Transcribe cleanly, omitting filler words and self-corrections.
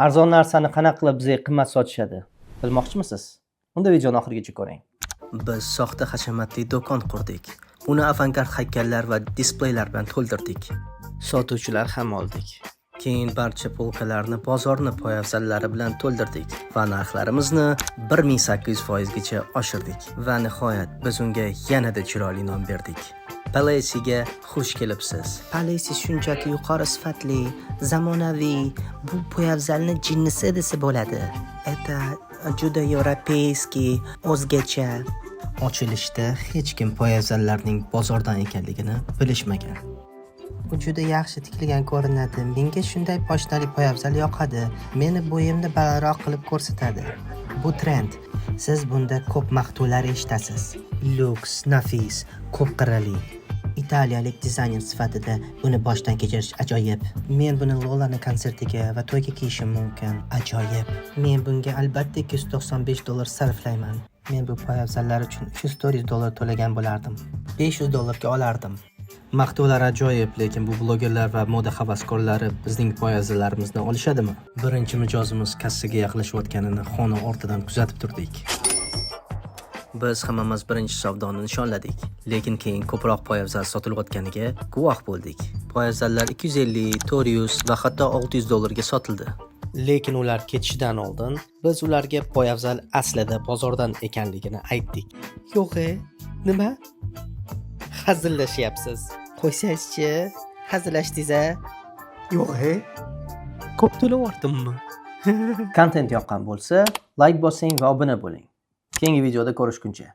Arzon narsani qanaqa qilib bizga qimmat sotishadi? Bilmoqchimisiz? Unda videoni oxirigacha ko'ring. Biz soxta hashamatli do'kon qurdik. Uni avangard haykallar va displeylar bilan to'ldirdik. Sotuvchilar ham oldik. Keyin barcha polkalarni bozorni poyafzallari bilan to'ldirdik va narxlarimizni 1800% gacha oshirdik. Va nihoyat biz unga yanada chiroyli nom berdik. Palesiga xush kelibsiz. Palesi shunchaki yuqori sifatli, zamonaviy, bu poyafzalni jinnisi desa bo'ladi. Это juda европейский, o'zgacha. Ochilishda hech kim poyafzallarning bozordan ekanligini bilishmagan. Bu juda yaxshi tikilgan ko'rinadi. Menga shunday poshnali poyafzal yoqadi. Meni bo'yimni balandroq qilib ko'rsatadi. Bu trend. Siz bunda ko'p maqtovlar eshitasiz. Luks, nafis, ko'p qirrali. Italiyalik dizayner sifatida buni boshdan kechirish ajoyib. Men buni Lolani konsertiga va to'yga kiyishim mumkin. Ajoyib. Men bunga albatta $295 sarflayman. Men bu poyafzallar uchun $300 to'lagan bo'lardim. $500 olardim. Maqtovlar ajoyib, lekin bu blogerlar va moda havaskorlari bizning poyafzallarimizni olishadimi? Birinchi mijozimiz kassaga yaqinlashayotganini xona ortidan kuzatib turdik. Biz hammamiz birinchi savdoni nishonladik, lekin keyin ko'proq poyafzal sotilayotganiga guvoh bo'ldik. Poyafzallar 250, 400 va hatto $600 ga sotildi. Lekin ular ketishidan oldin biz ularga poyafzal aslida bozordan ekanligini aytdik. Yo'q-e, nima? Hazillashyapsiz. Qo'ysangizchi, hazillashdingiz-a? Yo'q-e. Ko'p to'layaptimmi? Kontent yoqqan bo'lsa, like bosing va obuna bo'ling. Keyingi videoda ko'rishguncha.